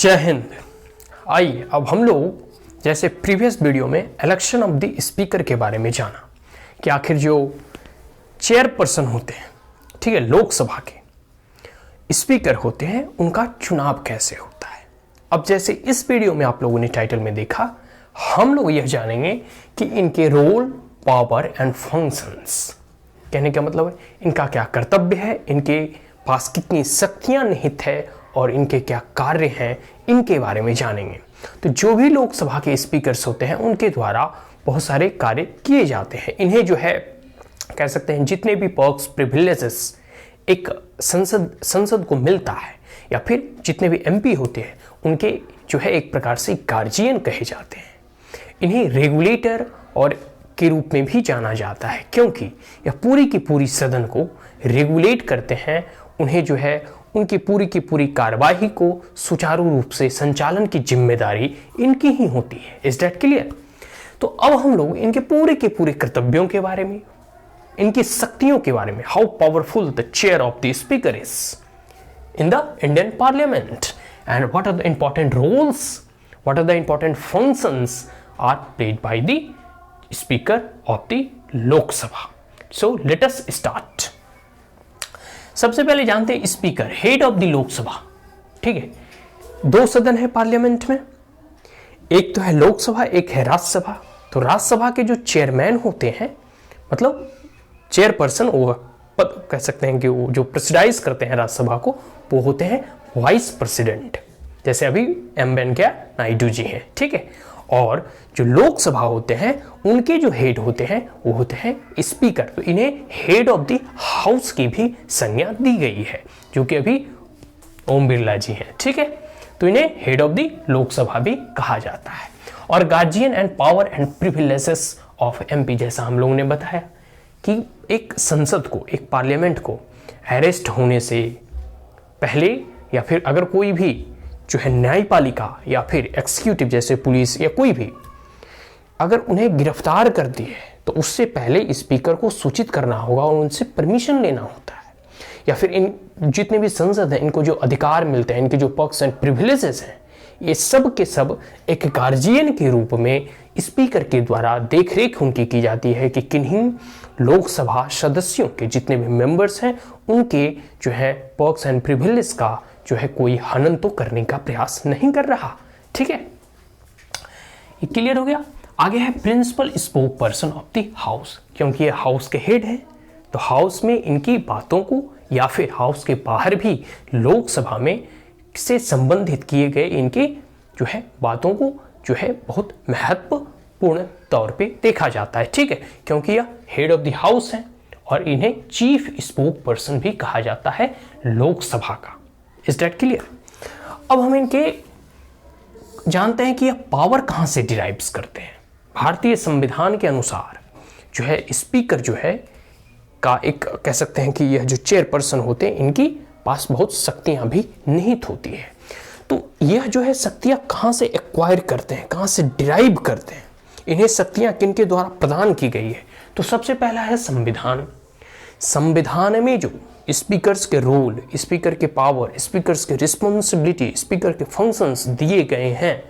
जय हिंद। आइए अब हम लोग जैसे प्रीवियस वीडियो में इलेक्शन ऑफ द स्पीकर के बारे में जाना कि आखिर जो चेयरपर्सन होते हैं, ठीक है, लोकसभा के स्पीकर होते हैं, उनका चुनाव कैसे होता है। अब जैसे इस वीडियो में आप लोगों ने टाइटल में देखा, हम लोग यह जानेंगे कि इनके रोल, पावर एंड फंक्शंस, कहने का मतलब है इनका क्या कर्तव्य है, इनके पास कितनी शक्तियां निहित है और इनके क्या कार्य हैं, इनके बारे में जानेंगे। तो जो भी लोकसभा के स्पीकर्स होते हैं उनके द्वारा बहुत सारे कार्य किए जाते हैं। इन्हें जो है कह सकते हैं जितने भी पर्क्स, प्रिविलेजेस एक संसद को मिलता है, या फिर जितने भी एमपी होते हैं उनके जो है एक प्रकार से गार्जियन कहे जाते हैं। इन्हें रेगुलेटर और के रूप में भी जाना जाता है, क्योंकि यह पूरी की पूरी सदन को रेगुलेट करते हैं। उन्हें जो है उनकी पूरी की पूरी कार्यवाही को सुचारू रूप से संचालन की जिम्मेदारी इनकी ही होती है। Is that clear? तो अब हम लोग इनके पूरे के पूरे कर्तव्यों के बारे में, इनकी शक्तियों के बारे में, how powerful the chair of the speaker is in the Indian parliament and what are the important roles, what are the important functions are played by the speaker of the Lok Sabha. So let us start. सबसे पहले जानते हैं speaker, head of the Lok Sabha. ठीक है, दो सदन है parliament में, एक तो है लोकसभा, एक है राज्यसभा। तो राज्यसभा के जो चेयरमैन होते हैं, मतलब चेयरपर्सन, वो पद कह सकते हैं कि वो जो प्रेसिडाइज करते हैं राज्यसभा को, वो होते हैं वाइस प्रेसिडेंट, जैसे अभी एम वेंकैया नायडू जी हैं। ठीक है, और जो लोकसभा होते हैं उनके जो हेड होते हैं वो होते हैं स्पीकर। तो इन्हें हेड ऑफ द हाउस की भी संज्ञा दी गई है, जो कि अभी ओम बिरला जी हैं। ठीक है, तो इन्हें हेड ऑफ द लोकसभा भी कहा जाता है। और guardian and power and privileges of MP, जैसा हम लोगों ने बताया कि एक संसद को, एक पार्लियामेंट को अरेस्ट होने से पहले, या फिर अगर कोई भी जो है न्यायपालिका या फिर एग्जीक्यूटिव जैसे पुलिस या कोई भी अगर उन्हें गिरफ्तार करती है, तो उससे पहले स्पीकर को सूचित करना होगा और उनसे परमिशन लेना होता है। या फिर इन जितने भी संसद हैं, इनको जो अधिकार मिलते हैं, इनके जो पर्क्स एंड प्रिविलेजेस हैं, ये सब के सब एक गार्जियन के रूप में स्पीकर के द्वारा देखरेख उनकी की जाती है कि किन्हीं लोकसभा सदस्यों के जितने भी मेंबर्स हैं उनके जो है पर्क्स एंड प्रिविलेज का जो है कोई हनन तो करने का प्रयास नहीं कर रहा। ठीक है, ये क्लियर हो गया। आगे है principal spoke person of the house, क्योंकि ये हाउस के हेड है, तो हाउस में इनकी बातों को या फिर हाउस के बाहर भी लोकसभा में से संबंधित किए गए इनके जो है बातों को जो है बहुत महत्वपूर्ण तौर पे देखा जाता है। ठीक है, क्योंकि यह हेड ऑफ द हाउस है और इन्हें चीफ स्पोक पर्सन भी कहा जाता है लोकसभा का। Is that clear? अब हम इनके जानते हैं कि यह पावर कहां से डिराइव्स करते हैं। भारतीय संविधान के अनुसार जो है स्पीकर जो है का एक कह सकते हैं कि यह जो चेयरपर्सन होते हैं इनकी पास बहुत शक्तियां भी निहित होती है। तो यह जो है शक्तियां कहां से एक्वायर करते हैं, कहां से डिराइव करते हैं, इन्हें शक्तियां किनके द्वारा प्रदान की गई है। तो सबसे पहला है संविधान। संविधान में जो स्पीकर्स के रोल, स्पीकर के पावर, स्पीकर्स के रिस्पॉन्सिबिलिटी, स्पीकर के फंक्शंस दिए गए हैं,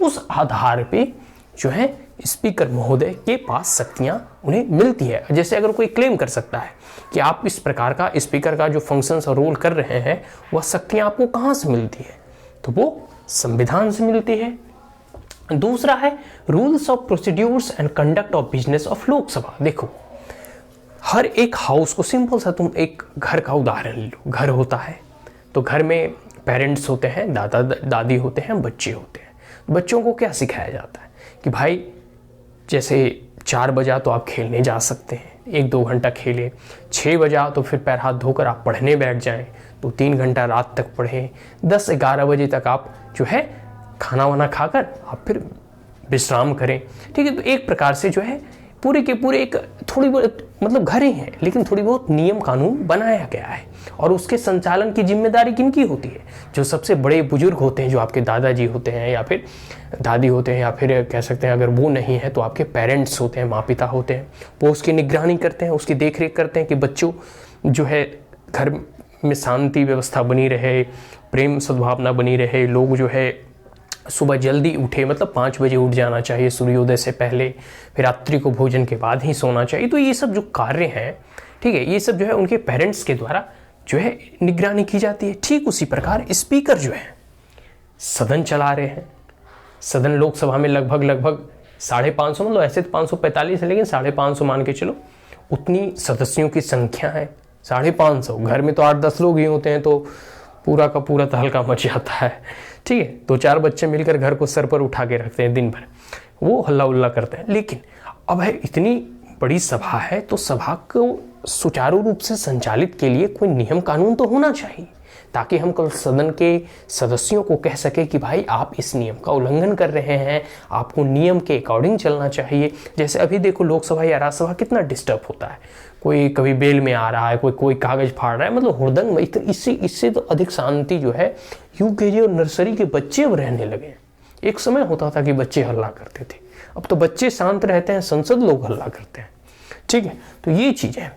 उस आधार पे जो है स्पीकर महोदय के पास शक्तियां उन्हें मिलती है। जैसे अगर कोई क्लेम कर सकता है कि आप इस प्रकार का स्पीकर का जो फंक्शंस और रोल कर रहे हैं, वह शक्तियां आपको कहां से मिलती है, तो वो संविधान से मिलती है। दूसरा है rules of procedures and conduct of business of Lok Sabha. देखो, हर एक हाउस को, सिंपल सा तुम एक घर का उदाहरण लो। घर होता है तो घर में पेरेंट्स होते हैं, दादा दादी होते हैं, बच्चे होते हैं। बच्चों को क्या सिखाया जाता है कि भाई जैसे 4 बजा तो आप खेलने जा सकते हैं, 1-2 घंटा खेलें, 6 बजा तो फिर पैर हाथ धोकर आप पढ़ने बैठ जाएं, तो 3 घंटा रात तक पढ़ें, 10-11 बजे तक आप जो है खाना वाना खाकर आप फिर विश्राम करें। ठीक है, तो एक प्रकार से जो है पूरे के पूरे एक थोड़ी बहुत मतलब घर ही है, लेकिन थोड़ी बहुत नियम कानून बनाया गया है और उसके संचालन की जिम्मेदारी किनकी होती है? जो सबसे बड़े बुजुर्ग होते हैं, जो आपके दादाजी होते हैं या फिर दादी होते हैं, या फिर कह सकते हैं अगर वो नहीं है तो आपके पेरेंट्स होते हैं, माँ पिता होते हैं। वो उसकी निगरानी करते हैं, उसकी देखरेख करते हैं कि बच्चों जो है घर में शांति व्यवस्था बनी रहे, प्रेम सद्भावना बनी रहे, लोग जो है सुबह जल्दी उठे, मतलब 5 बजे उठ जाना चाहिए सूर्योदय से पहले, फिर रात्रि को भोजन के बाद ही सोना चाहिए। तो ये सब जो कार्य हैं, ठीक है, ये सब जो है उनके पेरेंट्स के द्वारा जो है निगरानी की जाती है। ठीक उसी प्रकार स्पीकर जो है सदन चला रहे हैं। सदन लोकसभा में लगभग 550, मतलब ऐसे तो 545 है, लेकिन 550 मान के चलो, उतनी सदस्यों की संख्या है। 550, घर में तो 8-10 लोग ही होते हैं, तो पूरा का पूरा तहलका मच जाता है। ठीक है, 2-4 बच्चे मिलकर घर को सर पर उठा के रखते हैं, दिन भर वो हल्ला उल्ला करते हैं। लेकिन अब है इतनी बड़ी सभा है, तो सभा को सुचारू रूप से संचालित के लिए कोई नियम कानून तो होना चाहिए, ताकि हम कल सदन के सदस्यों को कह सके कि भाई आप इस नियम का उल्लंघन कर रहे हैं, आपको नियम के अकॉर्डिंग चलना चाहिए। जैसे अभी देखो लोकसभा या राज्यसभा कितना डिस्टर्ब होता है, कोई कभी बेल में आ रहा है, कोई कागज फाड़ रहा है, मतलब हुड़दंग में। इससे तो अधिक शांति जो है यूकेजी और नर्सरी के बच्चे अब रहने लगे। एक समय होता था कि बच्चे हल्ला करते थे, अब तो बच्चे शांत रहते हैं, संसद लोग हल्ला करते हैं। ठीक है, तो ये चीजें,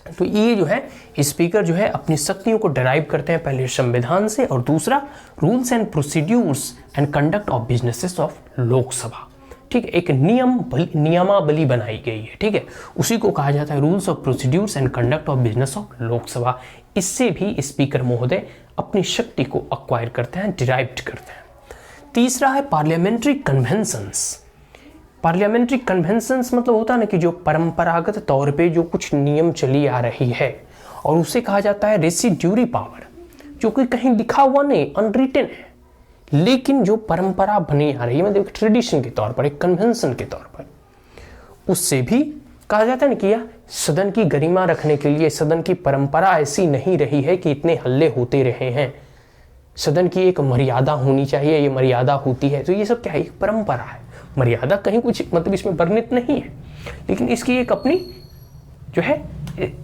तो ये जो है स्पीकर जो है अपनी शक्तियों को डराइव करते हैं, पहले संविधान से, और दूसरा rules and procedures and conduct of businesses of Lok Sabha. ठीक है, एक नियमावली बनाई गई है। ठीक है, उसी को कहा जाता है rules of procedures and conduct of business of Lok Sabha. इससे भी स्पीकर महोदय अपनी शक्ति को अक्वायर करते हैं, डिराइव्ड करते हैं। तीसरा है पार्लियामेंट्री कन्वेंशंस। पार्लियामेंट्री कन्वेंशंस मतलब होता है ना कि जो परंपरागत तौर पे जो कुछ नियम चली आ रही है, और उसे कहा जाता है रेसिड्यूरी पावर, जो कि कहीं लिखा हुआ नहीं, अनरिटन है, लेकिन जो परंपरा बनी आ रही है, मतलब एक ट्रेडिशन के तौर पर, एक कन्वेंशन के तौर पर, उससे भी कहा जाता है ना कि यह सदन की गरिमा रखने के लिए, सदन की परंपरा ऐसी नहीं रही है कि इतने हल्ले होते रहे हैं, सदन की एक मर्यादा होनी चाहिए, ये मर्यादा होती है। तो ये सब क्या है, एक परंपरा है। मर्यादा कहीं कुछ मतलब इसमें वर्णित नहीं है, लेकिन इसकी एक अपनी जो है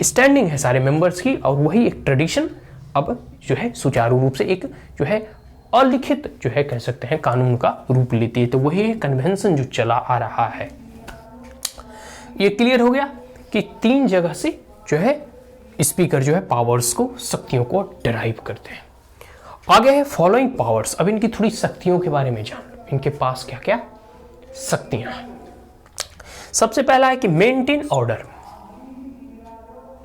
स्टैंडिंग है सारे मेंबर्स की, और वही एक ट्रेडिशन अब जो है सुचारू रूप से एक जो है अलिखित जो है कह सकते हैं कानून का रूप लेती है। तो वही कन्वेंशन जो चला आ रहा है। ये क्लियर हो गया कि 3 जगह से जो है स्पीकर जो है पावर्स को, शक्तियों को डिराइव करते हैं। आगे है फॉलोइंग पावर्स। अब इनकी थोड़ी शक्तियों के बारे में जान लो, इनके पास क्या क्या शक्तियां हैं। सबसे पहला है कि मेंटेन ऑर्डर।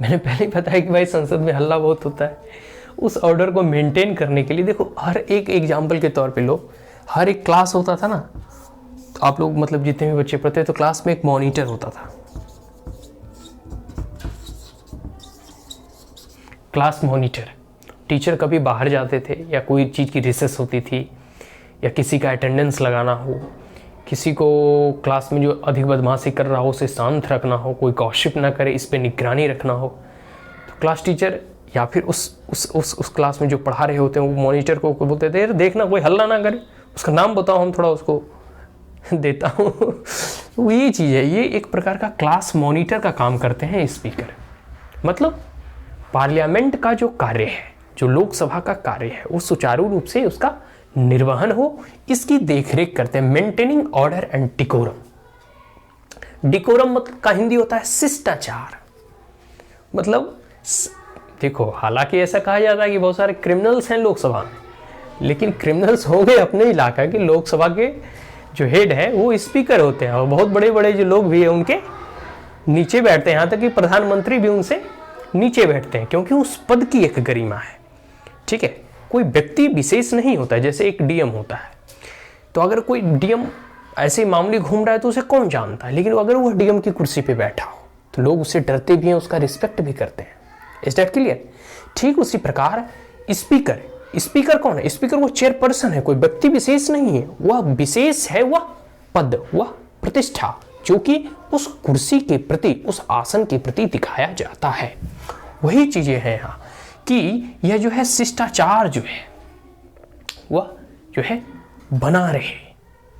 मैंने पहले ही बताया कि भाई संसद में हल्ला बहुत होता है, उस ऑर्डर को मेंटेन करने के लिए देखो, हर एक एग्जाम्पल के तौर पे लो, हर एक क्लास होता था ना, तो आप लोग मतलब जितने भी बच्चे पढ़ते तो क्लास में एक मॉनिटर होता था। क्लास मॉनिटर, टीचर कभी बाहर जाते थे या कोई चीज़ की रिसेस होती थी, या किसी का अटेंडेंस लगाना हो, किसी को क्लास में जो अधिक बदमाशी कर रहा हो उसे शांत रखना हो, कोई गॉसिप ना करे, इस पे निगरानी रखना हो, तो क्लास टीचर या फिर उस क्लास में जो पढ़ा रहे होते हैं वो मॉनिटर को बोलते थे, देखना कोई हल्ला ना करे, उसका नाम बताओ, हम थोड़ा उसको देता हूँ। तो ये चीज़ है, ये एक प्रकार का क्लास मॉनिटर का काम करते हैं स्पीकर। मतलब पार्लियामेंट का जो कार्य है, जो लोकसभा का कार्य है, वो सुचारू रूप से उसका निर्वहन हो, इसकी देखरेख करते हैं। Maintaining order and decorum. Decorum मतलब का हिंदी होता है शिष्टाचार। मतलब देखो, हालांकि ऐसा कहा जाता है कि बहुत सारे क्रिमिनल्स हैं लोकसभा में, लेकिन क्रिमिनल्स होंगे अपने इलाका के, लोकसभा के जो हेड है वो स्पीकर होते हैं, और बहुत बड़े बड़े जो लोग भी हैं उनके नीचे बैठते हैं, यहाँ तक कि प्रधानमंत्री भी उनसे नीचे बैठते हैं, क्योंकि उस पद की एक गरिमा है। ठीक है, कोई व्यक्ति विशेष नहीं होता है, जैसे एक डीएम होता है, तो अगर कोई डीएम ऐसे मामूली घूम रहा है तो उसे कौन जानता है, लेकिन अगर वो डीएम की कुर्सी पे बैठा हो तो लोग उससे डरते भी हैं, उसका रिस्पेक्ट भी करते हैं। Is that clear? ठीक उसी प्रकार स्पीकर, स्पीकर कौन है? स्पीकर वो चेयरपर्सन है, कोई व्यक्ति विशेष नहीं है, वह विशेष है, वह पद, वह प्रतिष्ठा जो कि उस कुर्सी के प्रति, उस आसन के प्रति दिखाया जाता है। वही चीजें हैं यहाँ कि यह जो है शिष्टाचार जो है वह जो है बना रहे,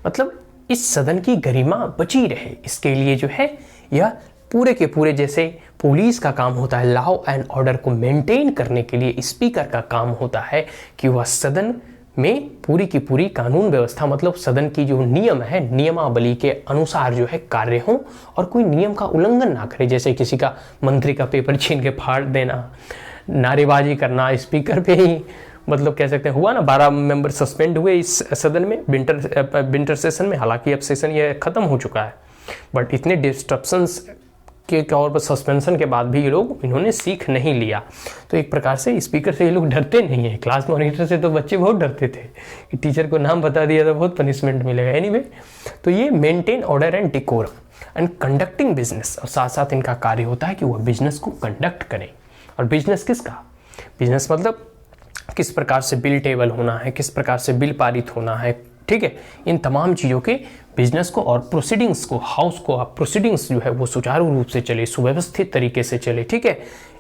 मतलब इस सदन की गरिमा बची रहे, इसके लिए जो है यह पूरे के पूरे, जैसे पुलिस का काम होता है लॉ एंड ऑर्डर को मेंटेन करने के लिए, स्पीकर का काम होता है कि वह सदन में पूरी की पूरी कानून व्यवस्था, मतलब सदन की जो नियम है, नियमावली के अनुसार जो है कार्य हो, और कोई नियम का उल्लंघन ना करे, जैसे किसी का मंत्री का पेपर छीन के फाड़ देना, नारेबाजी करना, स्पीकर पे ही मतलब कह सकते हैं हुआ ना, 12 मेंबर सस्पेंड हुए इस सदन में विंटर सेशन में। हालांकि अब सेशन ये खत्म हो चुका है, बट इतने डिस्ट्रप्शंस के तौर पर सस्पेंशन के बाद भी ये लोग इन्होंने सीख नहीं लिया। तो एक प्रकार से स्पीकर से ये लोग डरते नहीं है। क्लास मॉनिटर से तो बच्चे बहुत डरते थे कि टीचर को नाम बता दिया तो बहुत पनिशमेंट मिलेगा। एनीवे, तो ये maintain order and decorum and conducting business, और साथ साथ इनका कार्य होता है कि वह बिजनेस को कंडक्ट करें। और बिजनेस किसका? बिजनेस मतलब किस प्रकार से बिल टेबल होना है, किस प्रकार से बिल पारित होना है, ठीक है, इन तमाम चीज़ों के बिजनेस को और प्रोसीडिंग्स को, हाउस को प्रोसीडिंग्स जो है वो सुचारू रूप से चले, सुव्यवस्थित तरीके से चले, ठीक है।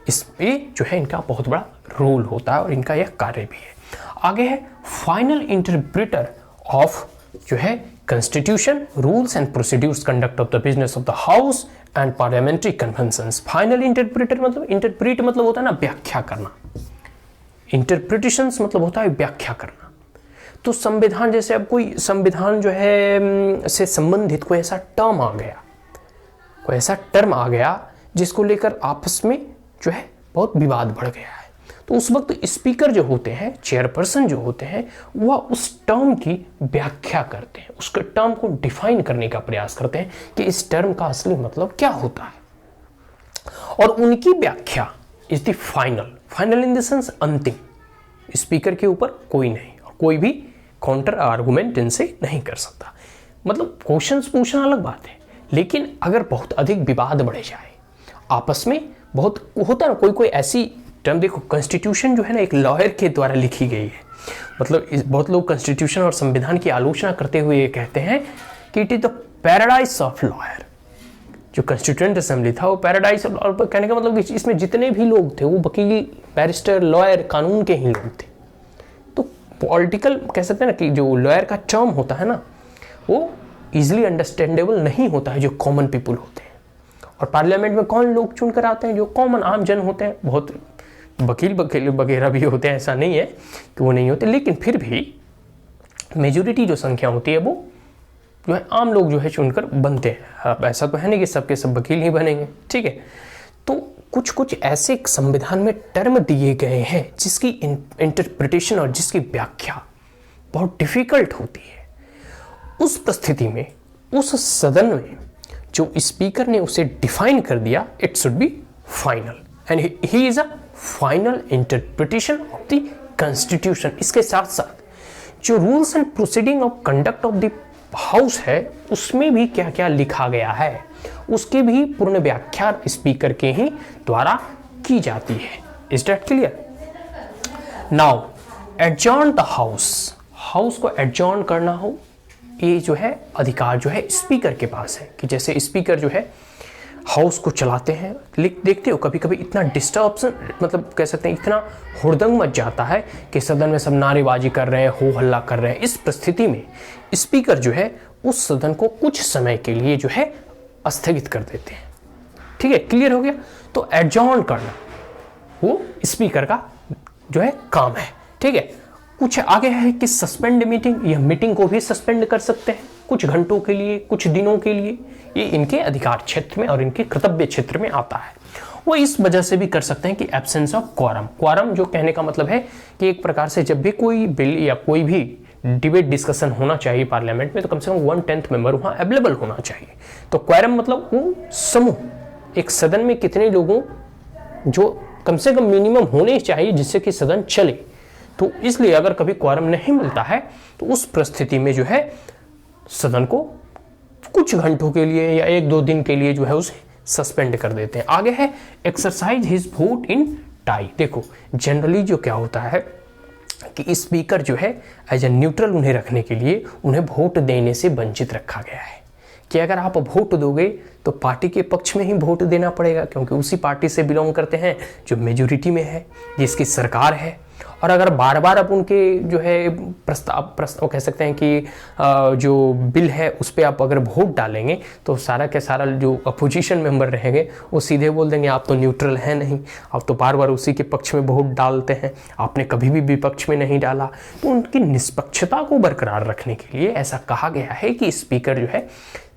इसमें जो है इनका बहुत बड़ा रोल होता है और इनका यह कार्य भी है। आगे है फाइनल इंटरप्रेटर ऑफ जो है constitution, rules and procedures, conduct of the business of the house and parliamentary conventions. Final interpreter मतलब, इंटरप्रेट मतलब होता है ना व्याख्या करना, इंटरप्रिटेशंस मतलब होता है व्याख्या करना। तो संविधान, जैसे अब कोई संविधान जो है से संबंधित कोई ऐसा टर्म आ गया, कोई ऐसा टर्म आ गया जिसको लेकर आपस में जो है बहुत विवाद बढ़ गया है, तो उस वक्त स्पीकर जो होते हैं, चेयरपर्सन जो होते हैं, वह उस टर्म की व्याख्या करते हैं, उसके टर्म को डिफाइन करने का प्रयास करते हैं कि इस टर्म का असली मतलब क्या होता है। और उनकी व्याख्या is the final in the sense अंतिम। स्पीकर के ऊपर कोई नहीं, और कोई भी काउंटर आर्गुमेंट इनसे नहीं कर सकता। मतलब क्वेश्चंस पूछना अलग बात है, लेकिन अगर बहुत अधिक विवाद बढ़ जाए आपस में, बहुत होता है ना कोई ऐसी टर्म, देखो कॉन्स्टिट्यूशन जो है ना एक लॉयर के द्वारा लिखी गई है। मतलब बहुत लोग कॉन्स्टिट्यूशन और संविधान की आलोचना करते हुए ये कहते हैं कि it is the paradise of lawyer. जो कॉन्स्टिट्यूएंट असेंबली था वो पैराडाइज, और कहने का मतलब इसमें जितने भी लोग थे वो वकील, बैरिस्टर, लॉयर, कानून के ही लोग थे। तो पॉलिटिकल कह सकते हैं ना कि जो लॉयर का टर्म होता है ना वो इजीली अंडरस्टैंडेबल नहीं होता है जो कॉमन पीपल होते हैं। और पार्लियामेंट में कौन लोग चुनकर आते हैं? जो कॉमन आम जन होते हैं। बहुत वकील वगैरह भी होते हैं, ऐसा नहीं है कि वो नहीं होते, लेकिन फिर भी मेजोरिटी जो संख्या होती है वो जो है आम लोग जो है चुनकर बनते हैं। अब ऐसा तो है नहीं कि सबके सब वकील ही बनेंगे, ठीक है। तो कुछ कुछ ऐसे संविधान में टर्म दिए गए हैं जिसकी इंटरप्रिटेशन और जिसकी व्याख्या बहुत डिफिकल्ट होती है। उस परिस्थिति में, उस सदन में जो स्पीकर ने उसे डिफाइन कर दिया, it should be final and he is a final interpretation of the constitution. इसके साथ साथ जो rules and proceeding of conduct of the house है उसमें भी क्या क्या लिखा गया है उसकी भी पूर्ण व्याख्या स्पीकर के ही द्वारा की जाती है। Is that clear? Now adjourn the house को एडजॉर्न करना हो, ये जो है अधिकार जो है स्पीकर के पास है। कि जैसे स्पीकर जो है हाउस को चलाते हैं, देखते हो कभी कभी इतना डिस्टर्बन, मतलब कह सकते हैं इतना हुड़दंग मच जाता है कि सदन में सब नारेबाजी कर रहे हैं, हो हल्ला कर रहे हैं। इस परिस्थिति में स्पीकर जो है उस सदन को कुछ समय के लिए जो है स्थगित कर देते हैं। ठीक है, क्लियर हो गया? तो एडजॉर्न करना वो स्पीकर का जो है काम है, ठीक है। कुछ आगे है कि सस्पेंड मीटिंग, यह मीटिंग को भी सस्पेंड कर सकते हैं कुछ घंटों के लिए, कुछ दिनों के लिए। ये इनके अधिकार क्षेत्र में और इनके कर्तव्य क्षेत्र में आता है। वो इस वजह से भी कर सकते हैं कि एब्सेंस ऑफ क्वारम जो कहने का मतलब है कि एक प्रकार से जब भी कोई बिल या कोई भी डिबेट डिस्कशन होना चाहिए पार्लियामेंट में, तो कम से कम 1/10 मेंबर वहां अवेलेबल होना चाहिए। तो क्वारम मतलब वो समूह, एक सदन में कितने लोगों जो कम से कम मिनिमम होने चाहिए जिससे कि सदन चले। तो इसलिए अगर कभी क्वारम नहीं मिलता है तो उस परिस्थिति में जो है सदन को कुछ घंटों के लिए या 1-2 दिन के लिए जो है उसे सस्पेंड कर देते हैं। आगे है exercise his vote in tie. देखो जनरली जो क्या होता है कि स्पीकर जो है एज ए न्यूट्रल उन्हें रखने के लिए उन्हें वोट देने से वंचित रखा गया है कि अगर आप वोट दोगे तो पार्टी के पक्ष में ही वोट देना पड़ेगा, क्योंकि उसी पार्टी से बिलोंग करते हैं जो मेजोरिटी में है, जिसकी सरकार है। और अगर बार बार आप उनके जो है प्रस्ताव कह सकते हैं कि जो बिल है उस पर आप अगर वोट डालेंगे तो सारा के सारा जो अपोजिशन मेंबर रहेंगे वो सीधे बोल देंगे आप तो न्यूट्रल हैं नहीं, आप तो बार बार उसी के पक्ष में वोट डालते हैं, आपने कभी भी विपक्ष में नहीं डाला। तो उनकी निष्पक्षता को बरकरार रखने के लिए ऐसा कहा गया है कि स्पीकर जो है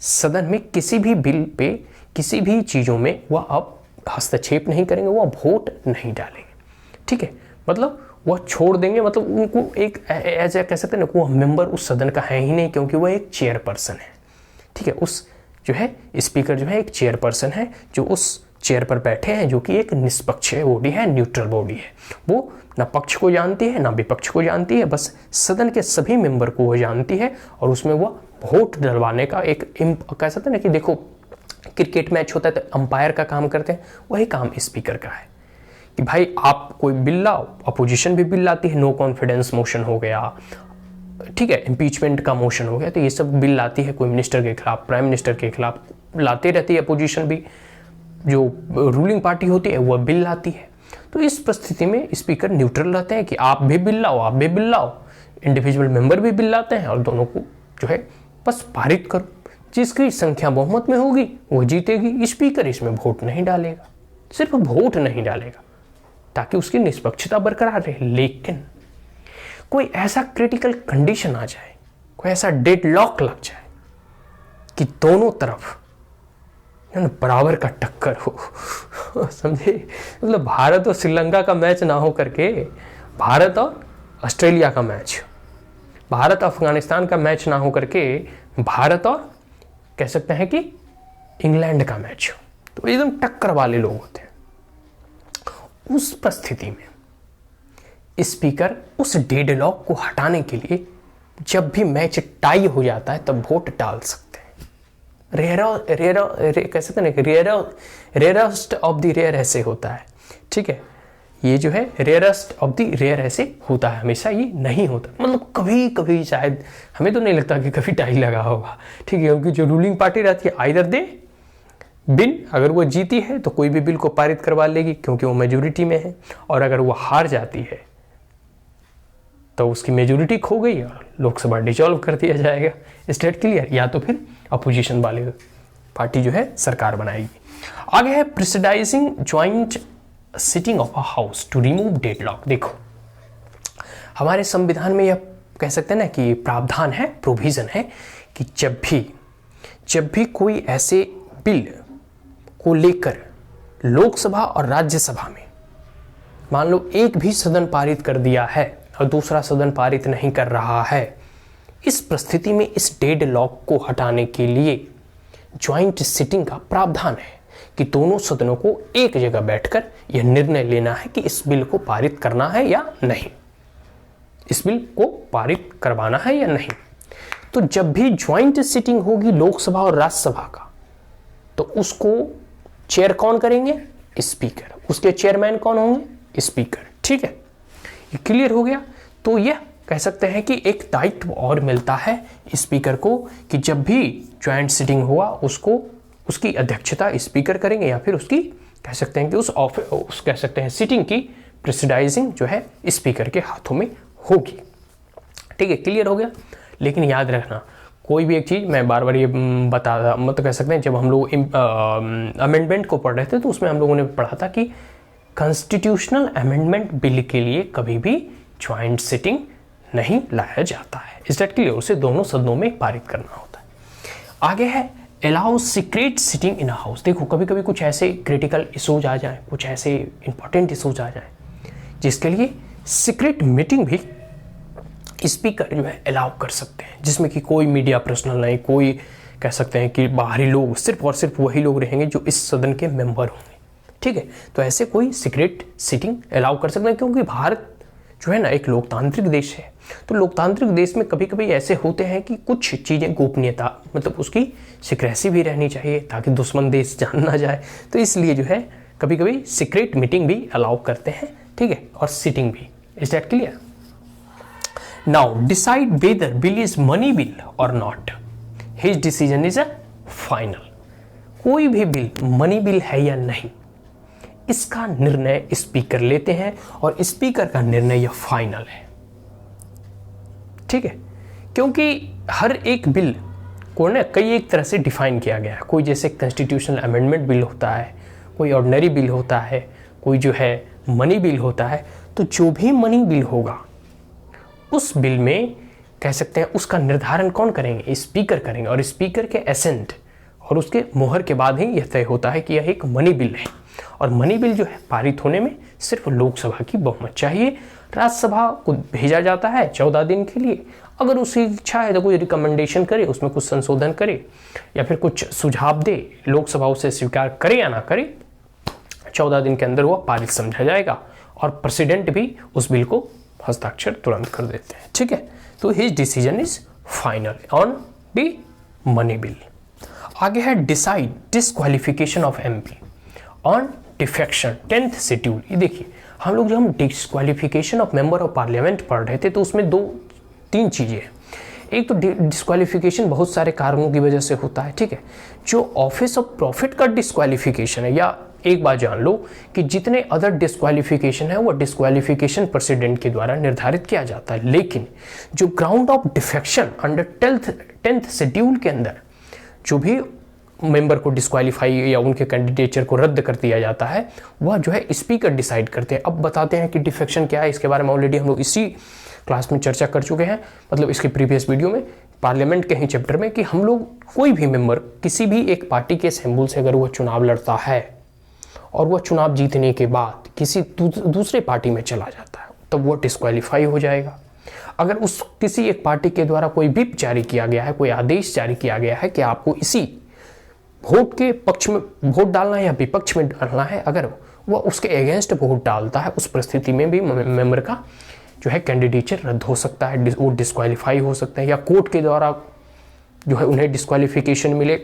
सदन में किसी भी बिल पे, किसी भी चीज़ों में वह अब हस्तक्षेप नहीं करेंगे, वह वोट नहीं डालेंगे। ठीक है, मतलब वह छोड़ देंगे, मतलब उनको एक ऐसा कह सकते हैं ना, वो मेंबर उस सदन का है ही नहीं, क्योंकि वह एक चेयरपर्सन है। ठीक है, उस जो है स्पीकर जो है एक चेयरपर्सन है, जो उस चेयर पर बैठे हैं, जो कि एक निष्पक्ष बॉडी है, न्यूट्रल बॉडी है। वो ना पक्ष को जानती है ना विपक्ष को जानती है, बस सदन के सभी मेंबर को वो जानती है, और उसमें वो वोट डलवाने का एक कह सकते हैं ना कि देखो क्रिकेट मैच होता है तो अंपायर का काम करते हैं, वही काम स्पीकर का है कि भाई आप कोई बिल लाओ, अपोजिशन भी बिल लाती है, नो कॉन्फिडेंस मोशन हो गया, ठीक है, इम्पीचमेंट का मोशन हो गया, तो ये सब बिल लाती है, कोई मिनिस्टर के खिलाफ, प्राइम मिनिस्टर के खिलाफ लाते रहती है अपोजिशन भी, जो रूलिंग पार्टी होती है वह बिल लाती है। तो इस परिस्थिति में स्पीकर न्यूट्रल रहते हैं कि आप भी बिल लाओ, आप भी बिल लाओ, इंडिविजुअल मेंबर भी बिल लाते हैं, और दोनों को जो है बस पारित करो, जिसकी संख्या बहुमत में होगी वो जीतेगी। स्पीकर इसमें वोट नहीं डालेगा, सिर्फ वोट नहीं डालेगा ताकि उसकी निष्पक्षता बरकरार रहे। लेकिन कोई ऐसा क्रिटिकल कंडीशन आ जाए, कोई ऐसा डेडलॉक लग जाए कि दोनों तरफ बराबर का टक्कर हो समझे, मतलब भारत और श्रीलंका का मैच ना हो करके भारत और ऑस्ट्रेलिया का मैच, भारत अफगानिस्तान का मैच ना हो करके भारत और कह सकते हैं कि इंग्लैंड का मैच हो, तो एकदम टक्कर वाले लोग होते हैं। उस परिस्थिति में स्पीकर उस डेडलॉक को हटाने के लिए जब भी मैच टाई हो जाता है तब वोट डाल सकते हैं। कह सकते हैं रेयरेस्ट ऑफ द रेयर ऐसे होता है, ठीक है, ये जो है रेयरेस्ट ऑफ द रेयर ऐसे होता है, हमेशा ये नहीं होता, मतलब कभी कभी शायद, हमें तो नहीं लगता कि कभी टाई लगा होगा, ठीक है, क्योंकि जो रूलिंग पार्टी रहती है आइदर दे बिल, अगर वो जीती है तो कोई भी बिल को पारित करवा लेगी क्योंकि वो मेजोरिटी में है, और अगर वो हार जाती है तो उसकी मेजोरिटी खो गई और लोकसभा डिसॉल्व कर दिया जाएगा। स्टेट क्लियर, या तो फिर अपोजिशन वाले पार्टी जो है सरकार बनाएगी। आगे है presiding joint sitting of a house to remove deadlock. देखो हमारे संविधान में यह कह सकते हैं ना कि प्रावधान है, प्रोविजन है कि जब भी कोई ऐसे बिल को लेकर लोकसभा और राज्यसभा में मान लो एक भी सदन पारित कर दिया है और दूसरा सदन पारित नहीं कर रहा है, इस परिस्थिति में इस डेडलॉक को हटाने के लिए ज्वाइंट सिटिंग का प्रावधान है कि दोनों सदनों को एक जगह बैठकर यह निर्णय लेना है कि इस बिल को पारित करना है या नहीं, इस बिल को पारित करवाना है या नहीं। तो जब भी ज्वाइंट सिटिंग होगी लोकसभा और राज्यसभा का, तो उसको चेयर कौन करेंगे? स्पीकर। उसके चेयरमैन कौन होंगे? स्पीकर। ठीक है, ये क्लियर हो गया। तो यह कह सकते हैं कि एक दायित्व और मिलता है स्पीकर को कि जब भी ज्वाइंट सिटिंग हुआ उसको उसकी अध्यक्षता स्पीकर करेंगे, या फिर उसकी कह सकते हैं कि उस कह सकते हैं सिटिंग की प्रेसिडाइजिंग जो है स्पीकर के हाथों में होगी। ठीक है, क्लियर हो गया। लेकिन याद रखना कोई भी एक चीज़ मैं बार बार ये बता मतलब कह सकते हैं, जब हम लोग अमेंडमेंट को पढ़ रहे थे तो उसमें हम लोगों ने पढ़ा था कि कॉन्स्टिट्यूशनल अमेंडमेंट बिल के लिए कभी भी ज्वाइंट सिटिंग नहीं लाया जाता है। इस डेट के लिए उसे दोनों सदनों में पारित करना होता है। आगे है allow secret sitting in a house. देखो कभी कभी कुछ ऐसे क्रिटिकल इशूज आ जाएं, कुछ ऐसे इंपॉर्टेंट इशूज आ जाएं जिसके लिए सीक्रेट मीटिंग भी स्पीकर जो है अलाउ कर सकते हैं, जिसमें कि कोई मीडिया पर्सनल नहीं, कोई कह सकते हैं कि बाहरी लोग, सिर्फ और सिर्फ वही लोग रहेंगे जो इस सदन के मेंबर होंगे। ठीक है, तो ऐसे कोई सीक्रेट सिटिंग अलाउ कर सकते हैं, क्योंकि भारत जो है ना एक लोकतांत्रिक देश है। तो लोकतांत्रिक देश में कभी कभी ऐसे होते हैं कि कुछ चीज़ें गोपनीयता मतलब उसकी सिक्रेसी भी रहनी चाहिए ताकि दुश्मन देश जान ना जाए। तो इसलिए जो है कभी कभी सीक्रेट मीटिंग भी अलाउ करते हैं। ठीक है, और सिटिंग भी। Is that clear? Now decide whether bill is money bill or not, his decision is a final. कोई भी बिल मनी बिल है या नहीं, इसका निर्णय स्पीकर लेते हैं और स्पीकर का निर्णय यह फाइनल है। ठीक है, क्योंकि हर एक बिल को ना कई एक तरह से डिफाइन किया गया है। कोई जैसे कॉन्स्टिट्यूशनल अमेंडमेंट बिल होता है, कोई ऑर्डिनरी बिल होता है, कोई जो है मनी बिल होता है। तो जो भी मनी बिल होगा उस बिल में कह सकते हैं उसका निर्धारण कौन करेंगे? स्पीकर करेंगे, और स्पीकर के एसेंट और उसके मोहर के बाद ही यह तय होता है कि यह एक मनी बिल है। और मनी बिल जो है पारित होने में सिर्फ लोकसभा की बहुमत चाहिए। राज्यसभा को भेजा जाता है 14 दिन के लिए, अगर उसकी इच्छा है तो कोई रिकमेंडेशन करे, उसमें कुछ संशोधन करे या फिर कुछ सुझाव दे, लोकसभा उसे स्वीकार करे या ना करे, 14 दिन के अंदर वह पारित समझा जाएगा और प्रेसिडेंट भी उस बिल को हस्ताक्षर तुरंत कर देते हैं। ठीक है, तो his decision is final on the money bill. आगे है decide disqualification of MP on defection 10th schedule. ये देखिए, हम लोग जब हम disqualification of member of parliament पढ़ रहे थे तो उसमें 2-3 चीजें हैं। एक तो डिस्क्वालिफिकेशन बहुत सारे कारणों की वजह से होता है। ठीक है, जो ऑफिस ऑफ प्रॉफिट का डिस्क्वालिफिकेशन है, या एक बात जान लो कि जितने अदर डिस्क्वालिफिकेशन है वो डिस्क्वालिफिकेशन प्रेसिडेंट के द्वारा निर्धारित किया जाता है, लेकिन जो ground of defection under 10th schedule के अंदर जो भी मेंबर को डिस्क्वालीफाई या उनके कैंडिडेचर को रद्द कर दिया जाता है, वह जो है स्पीकर डिसाइड करते हैं। अब बताते हैं कि डिफेक्शन क्या है। इसके बारे में ऑलरेडी हम लोग इसी क्लास में चर्चा कर चुके हैं, मतलब इसके प्रीवियस वीडियो में, पार्लियामेंट के ही चैप्टर में, कि हम लोग कोई भी मेंबर किसी भी एक पार्टी के सिंबल से अगर वह चुनाव लड़ता है और वह चुनाव जीतने के बाद किसी दूसरे पार्टी में चला जाता है, तब वह डिस्क्वालीफाई हो जाएगा। अगर उस किसी एक पार्टी के द्वारा कोई व्हिप जारी किया गया है, कोई आदेश जारी किया गया है कि आपको इसी वोट के पक्ष में वोट डालना है या विपक्ष में डालना है, अगर वह उसके अगेंस्ट वोट डालता है, उस परिस्थिति में भी मेंबर का जो है कैंडिडेचर रद्द हो सकता है, वो डिस्क्वालीफाई हो सकता है, या कोर्ट के द्वारा जो है उन्हें डिस्क्वालिफिकेशन मिले।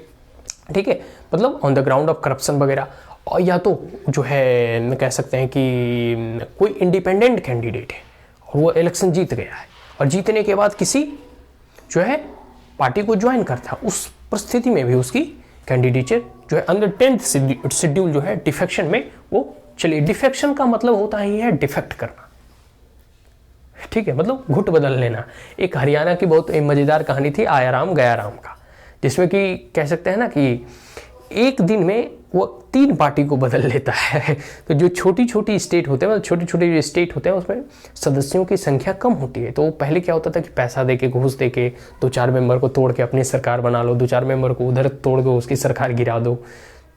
ठीक है, मतलब on the ground of corruption वगैरह, और या तो जो है कह सकते हैं कि कोई इंडिपेंडेंट कैंडिडेट है और वो इलेक्शन जीत गया है और जीतने के बाद किसी जो है पार्टी को ज्वाइन करता है, उस परिस्थिति में भी उसकी कैंडिडेचर जो है अंडर 10th शेड्यूल जो है डिफेक्शन में वो चलिए। डिफेक्शन का मतलब होता है डिफेक्ट करना। ठीक है, मतलब घुट बदल लेना। एक हरियाणा की बहुत मजेदार कहानी थी आया राम गया राम का, जिसमें कि कह सकते हैं ना कि एक दिन में वो 3 पार्टी को बदल लेता है। तो जो छोटी छोटी स्टेट होते हैं, मतलब छोटे छोटे जो स्टेट होते हैं उसमें सदस्यों की संख्या कम होती है। तो पहले क्या होता था कि पैसा देके, घूस देके 2-4 मेंबर को तोड़ के अपनी सरकार बना लो, 2-4 मेंबर को उधर तोड़ के उसकी सरकार गिरा दो।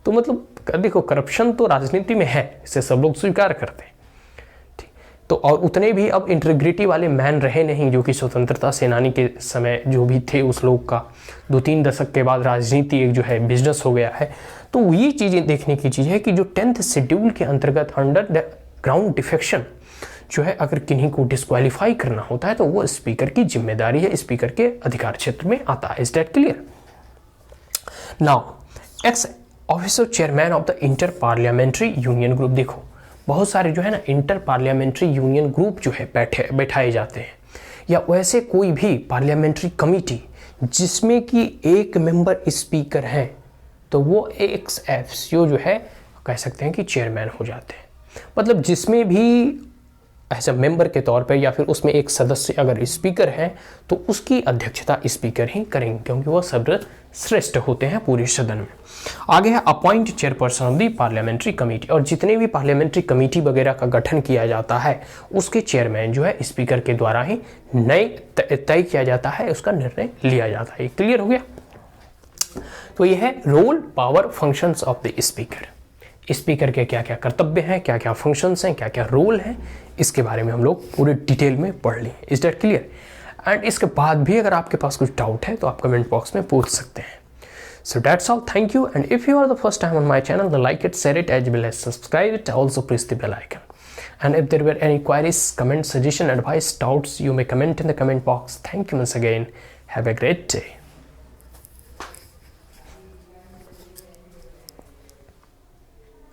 तो मतलब देखो, करप्शन तो राजनीति में है, इसे सब लोग स्वीकार करते हैं। तो और उतने भी अब इंटीग्रिटी वाले मैन रहे नहीं, जो कि स्वतंत्रता सेनानी के समय जो भी थे उस लोग का 2-3 दशक के बाद राजनीति एक जो है बिजनेस हो गया है। तो ये चीज़ें देखने की चीज़ है कि जो 10th शेड्यूल के अंतर्गत अंडर द ग्राउंड डिफेक्शन जो है, अगर किन्हीं को डिस्क्वालीफाई करना होता है तो वो स्पीकर की जिम्मेदारी है, स्पीकर के अधिकार क्षेत्र में आता है। Is that clear? Now x officer chairman of the inter parliamentary union group. देखो, बहुत सारे जो है ना इंटर पार्लियामेंट्री यूनियन ग्रुप जो है बैठाए जाते हैं, या वैसे कोई भी पार्लियामेंट्री कमेटी जिसमें कि एक मेंबर स्पीकर है, तो वो एक्स एफसीओ जो है कह सकते हैं कि चेयरमैन हो जाते हैं। मतलब जिसमें भी ऐसा मेंबर के तौर पर या फिर उसमें एक सदस्य अगर स्पीकर है तो उसकी अध्यक्षता स्पीकर ही करेंगे, क्योंकि वह सर्वश्रेष्ठ होते हैं पूरे सदन में। आगे है appoint chairperson of the parliamentary committee. और जितने भी पार्लियामेंट्री कमेटी वगैरह का गठन किया जाता है उसके चेयरमैन जो है स्पीकर के द्वारा ही नए तय किया जाता है, उसका निर्णय लिया जाता है। क्लियर हो गया? तो यह है role, power, functions of the speaker. Speaker के क्या क्या कर्तव्य हैं, क्या क्या फंक्शंस हैं, क्या क्या रोल हैं, इसके बारे में हम लोग पूरे डिटेल में पढ़ लें। Is that clear? एंड इसके बाद भी अगर आपके पास कुछ डाउट है तो आप कमेंट बॉक्स में पूछ सकते हैं। So that's all. Thank you. And if you are the first time on my channel, then like it, share it, as well as subscribe it. Also press the bell icon. And if there were any queries, comments, suggestion, advice, doubts, you may comment in the comment box. Thank you once again. Have a great day.